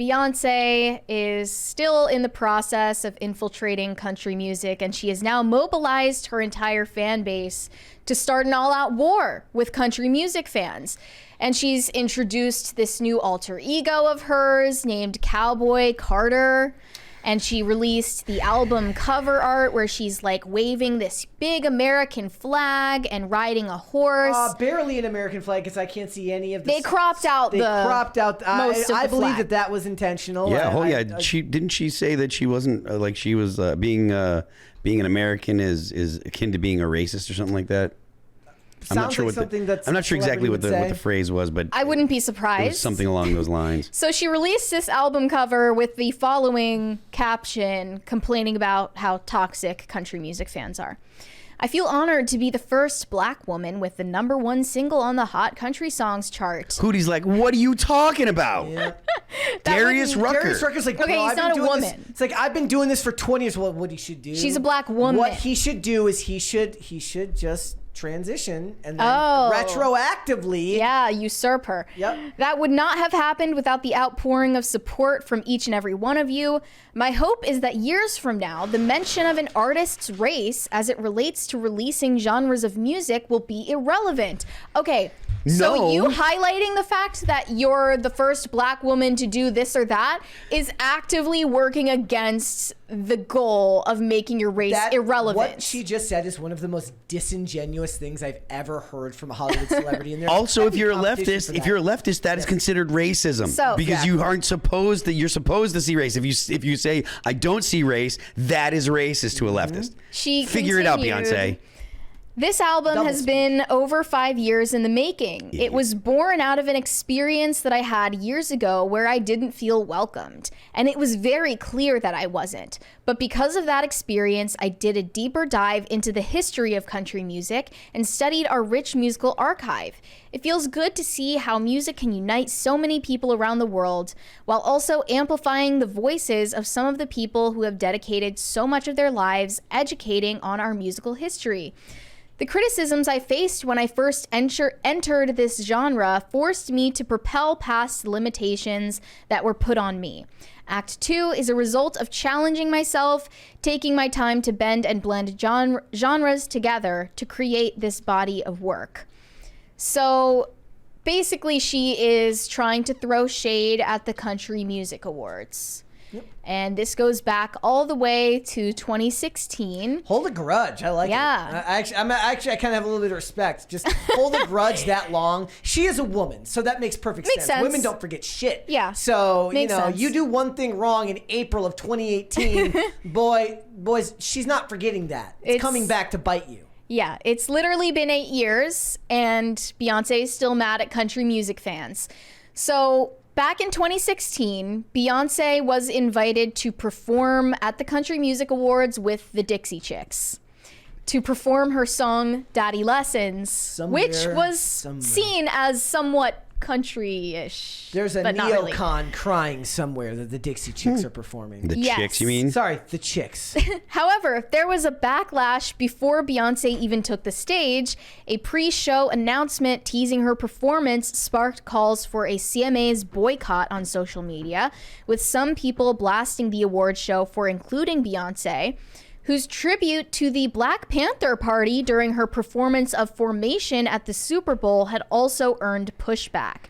Beyonce is still in the process of infiltrating country music, and she has now mobilized her entire fan base to start an all-out war with country music fans. And she's introduced this new alter ego of hers named Cowboy Carter. And she released the album cover art where she's like waving this big American flag and riding a horse. Barely an American flag because I can't see any of the... They cropped out most of I the believe flag. that was intentional. Yeah, didn't she say that she wasn't like she was being an American is akin to being a racist or something like that? I'm not sure exactly what the phrase was, but I wouldn't be surprised. It was something along those lines. So she released this album cover with the following caption complaining about how toxic country music fans are. I feel honored to be the first black woman with the #1 single on the Hot Country Songs chart. Hootie's like, what are you talking about? Yeah. Darius Rucker. Darius Rucker's like, okay, he's not a woman. It's like, I've been doing this for 20 years. Well, what he should do? She's a black woman. What he should do is he should just transition and then retroactively usurp her. Yep. That would not have happened without the outpouring of support from each and every one of you. My hope is that years from now, the mention of an artist's race as it relates to releasing genres of music will be irrelevant. Okay, so you highlighting the fact that you're the first black woman to do this or that is actively working against the goal of making your race irrelevant. What she just said is one of the most disingenuous things I've ever heard from a Hollywood celebrity. And also, if you're a leftist, that is considered racism. So, because you aren't supposed to. You're supposed to see race. If you say I don't see race, that is racist to a leftist. She figure it out, Beyonce. This album has been over 5 years in the making. Yeah. It was born out of an experience that I had years ago where I didn't feel welcomed. And it was very clear that I wasn't. But because of that experience, I did a deeper dive into the history of country music and studied our rich musical archive. It feels good to see how music can unite so many people around the world while also amplifying the voices of some of the people who have dedicated so much of their lives educating on our musical history. The criticisms I faced when I first entered this genre forced me to propel past the limitations that were put on me. Act 2 is a result of challenging myself, taking my time to bend and blend genres together to create this body of work. So basically, she is trying to throw shade at the Country Music Awards. Yep. And this goes back all the way to 2016. Hold a grudge. I like it. I kind of have a little bit of respect. Just hold a grudge that long. She is a woman, so that makes perfect sense. Women don't forget shit. Yeah. So, you do one thing wrong in April of 2018, boys, she's not forgetting that. It's coming back to bite you. Yeah, it's literally been 8 years, and Beyonce is still mad at country music fans. So back in 2016, Beyonce was invited to perform at the Country Music Awards with the Dixie Chicks to perform her song Daddy Lessons, which was seen as somewhat country-ish. There's a neocon crying somewhere that the Dixie Chicks are performing. The Chicks, you mean? Sorry, the Chicks. However, there was a backlash before Beyonce even took the stage. A pre-show announcement teasing her performance sparked calls for a CMA's boycott on social media, with some people blasting the award show for including Beyonce, whose tribute to the Black Panther Party during her performance of Formation at the Super Bowl had also earned pushback.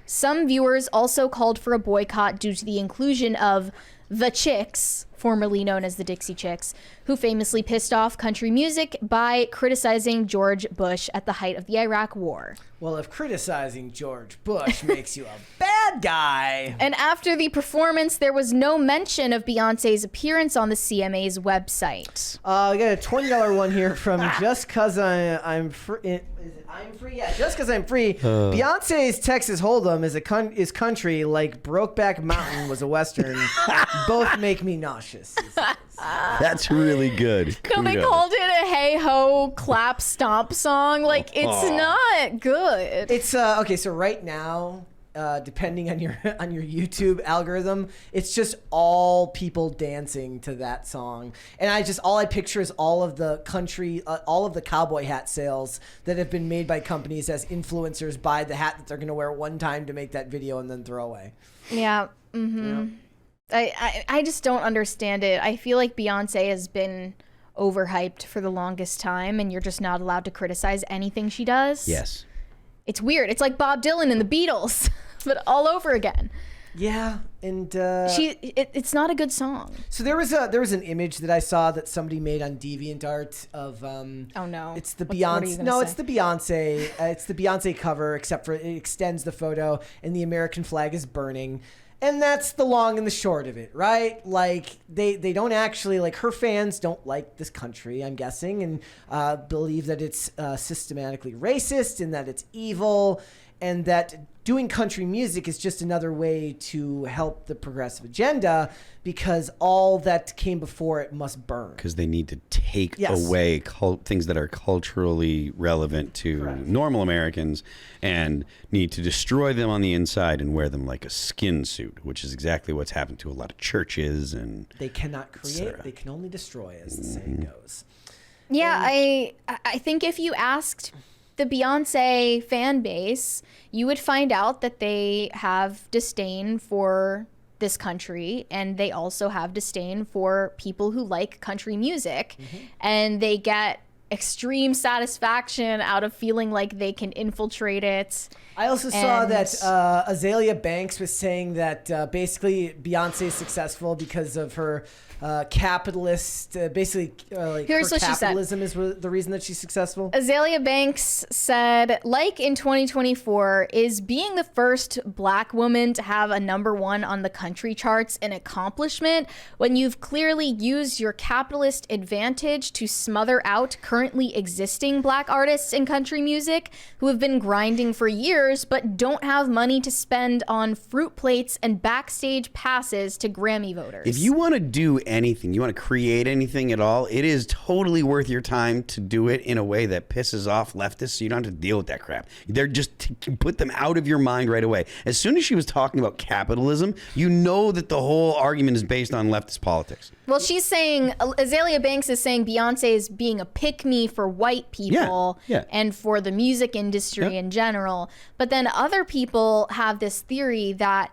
Some viewers also called for a boycott due to the inclusion of the Chicks, formerly known as the Dixie Chicks, who famously pissed off country music by criticizing George Bush at the height of the Iraq War. Well, if criticizing George Bush makes you a bad guy. And after the performance, there was no mention of Beyonce's appearance on the CMA's website. I got a $20 one here from Just Cause I'm Free. Is it I'm Free? Yeah, Just Cause I'm Free. Beyonce's Texas Hold'em is country like Brokeback Mountain was a Western. Both make me nauseous. That's really good. No, they called it a hey-ho clap stomp song. Like, it's not good. It's okay, so right now, depending on your YouTube algorithm, it's just all people dancing to that song. And all I picture is all of the country, all of the cowboy hat sales that have been made by companies as influencers buy the hat that they're going to wear one time to make that video and then throw away. Yeah. I just don't understand it. I feel like Beyonce has been overhyped for the longest time, and you're just not allowed to criticize anything she does. Yes. It's weird. It's like Bob Dylan and the Beatles, but all over again. Yeah, and it's not a good song. So there was an image that I saw that somebody made on DeviantArt of oh no, it's the Beyonce. No, it's the Beyonce. It's the Beyonce cover, except for it extends the photo and the American flag is burning. And that's the long and the short of it, right? Like they don't actually, like, her fans don't like this country, I'm guessing, and believe that it's systematically racist and that it's evil, and that doing country music is just another way to help the progressive agenda because all that came before it must burn. Because they need to take away things that are culturally relevant to normal Americans and need to destroy them on the inside and wear them like a skin suit, which is exactly what's happened to a lot of churches. And they cannot create, they can only destroy, as the saying goes. Yeah, I think if you asked the Beyonce fan base, you would find out that they have disdain for this country, and they also have disdain for people who like country music, and they get extreme satisfaction out of feeling like they can infiltrate it. I also saw that Azalea Banks was saying that basically Beyonce is successful because of her capitalist, basically like Here's her what capitalism is the reason that she's successful. Azalea Banks said, like in 2024, is being the first black woman to have a #1 on the country charts an accomplishment when you've clearly used your capitalist advantage to smother out currently existing black artists in country music who have been grinding for years but don't have money to spend on fruit plates and backstage passes to Grammy voters. If you want to do anything, you want to create anything at all, it is totally worth your time to do it in a way that pisses off leftists so you don't have to deal with that crap. They're just put them out of your mind right away. As soon as she was talking about capitalism, you know that the whole argument is based on leftist politics. Well, she's saying, Azalea Banks is saying Beyonce is being a pick-me for white people and for the music industry in general. But then other people have this theory that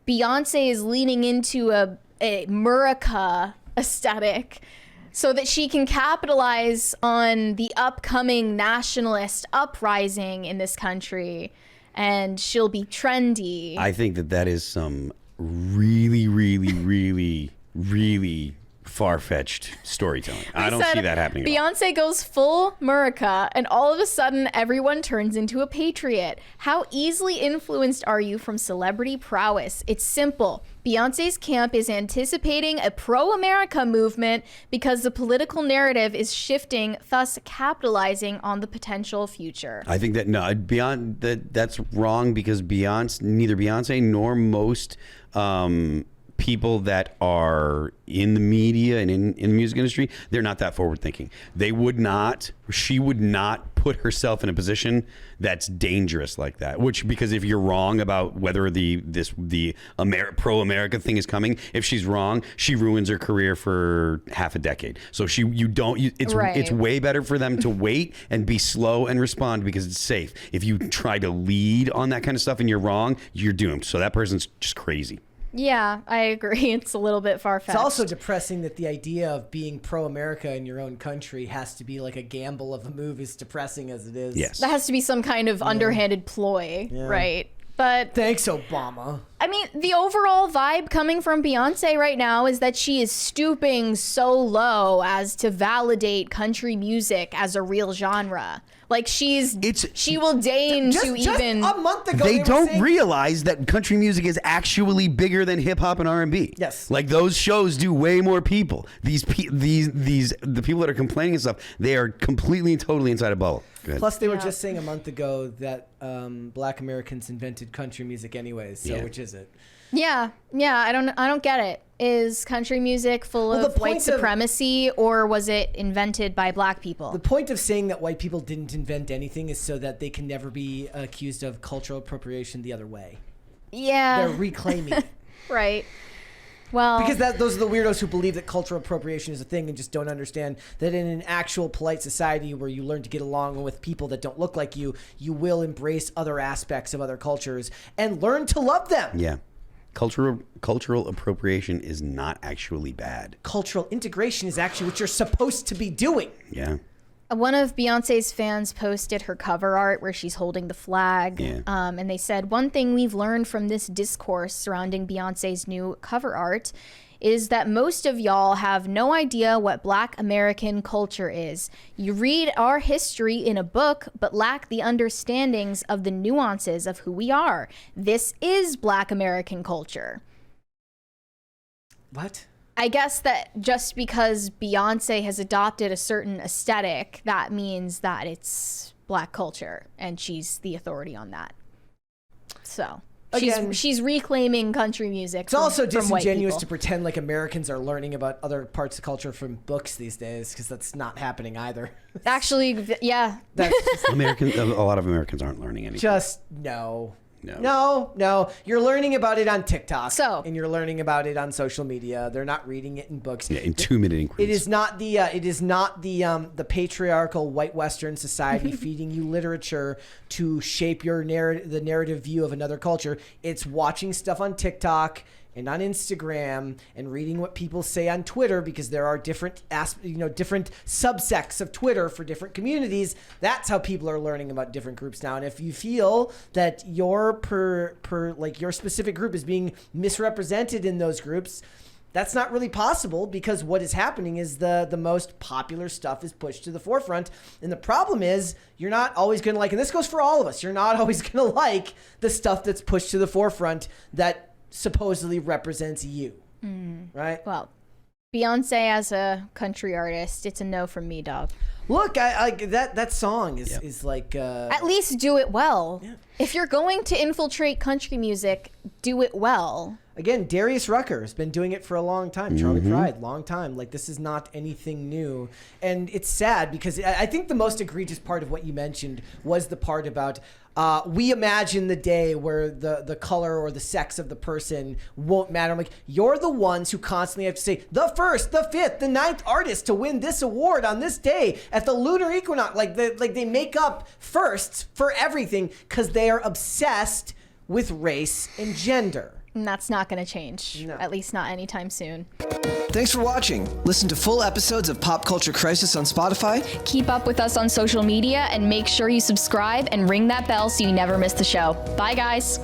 Beyonce is leaning into a Murica aesthetic so that she can capitalize on the upcoming nationalist uprising in this country, and she'll be trendy. I think that is some really, really, really, really far-fetched storytelling. I don't see that happening. Beyonce goes full Murica, and all of a sudden everyone turns into a patriot. How easily influenced are you from celebrity prowess? It's simple. Beyonce's camp is anticipating a pro-America movement because the political narrative is shifting, thus capitalizing on the potential future. I think that that's wrong because neither Beyonce nor most people that are in the media and in the music industry, they're not that forward thinking. She would not put herself in a position that's dangerous like that. Because if you're wrong about whether the pro-America thing is coming, if she's wrong, she ruins her career for half a decade. So it's way better for them to wait and be slow and respond because it's safe. If you try to lead on that kind of stuff and you're wrong, you're doomed. So that person's just crazy. Yeah, I agree. It's a little bit far-fetched. It's also depressing that the idea of being pro-America in your own country has to be like a gamble of a move, as depressing as it is. Yes. That has to be some kind of underhanded ploy, right? But thanks, Obama. I mean, the overall vibe coming from Beyonce right now is that she is stooping so low as to validate country music as a real genre. Like she will deign to even. A month ago, they don't realize that country music is actually bigger than hip hop and R&B. Yes, like those shows do way more people. The people that are complaining and stuff, they are completely and totally inside a bubble. Plus, they were just saying a month ago that Black Americans invented country music anyways. So which is it? Yeah. I don't get it. Is country music full of white supremacy, or was it invented by black people? The point of saying that white people didn't invent anything is so that they can never be accused of cultural appropriation the other way. Yeah. They're reclaiming it. Right. Well, because those are the weirdos who believe that cultural appropriation is a thing and just don't understand that in an actual polite society where you learn to get along with people that don't look like you will embrace other aspects of other cultures and learn to love them. Yeah. Cultural appropriation is not actually bad. Cultural integration is actually what you're supposed to be doing. Yeah. One of Beyonce's fans posted her cover art where she's holding the flag. Yeah. And they said, one thing we've learned from this discourse surrounding Beyonce's new cover art is that most of y'all have no idea what Black American culture is. You read our history in a book, but lack the understandings of the nuances of who we are. This is Black American culture. What? I guess that just because Beyonce has adopted a certain aesthetic, that means that it's Black culture, and she's the authority on that. So she's reclaiming country music. It's also disingenuous to pretend like Americans are learning about other parts of culture from books these days, because that's not happening either. Actually, yeah. That's just, A lot of Americans aren't learning anything. Just no. You're learning about it on TikTok. And you're learning about it on social media. They're not reading it in books. Yeah, in 2-minute increments. It is not the patriarchal white Western society feeding you literature to shape your the narrative view of another culture. It's watching stuff on TikTok and on Instagram and reading what people say on Twitter, because there are different different subsects of Twitter for different communities. That's how people are learning about different groups now. And if you feel that your your specific group is being misrepresented in those groups, that's not really possible, because what is happening is the most popular stuff is pushed to the forefront. And the problem is you're not always going to like, and this goes for all of us, you're not always going to like the stuff that's pushed to the forefront that supposedly represents you, right? Well, Beyonce as a country artist, it's a no from me, dog. Look, I that song is like at least do it well. Yeah. If you're going to infiltrate country music, do it well. Again, Darius Rucker has been doing it for a long time. Charlie Pride, long time. Like, this is not anything new. And it's sad, because I think the most egregious part of what you mentioned was the part about we imagine the day where the color or the sex of the person won't matter. I'm like, you're the ones who constantly have to say the first, the fifth, the ninth artist to win this award on this day at the lunar equinox. Like they make up firsts for everything because they are obsessed with race and gender. And that's not going to change, No. at least not anytime soon. Thanks for watching. Listen to full episodes of Pop Culture Crisis on Spotify. Keep up with us on social media and make sure you subscribe and ring that bell so you never miss the show. Bye, guys.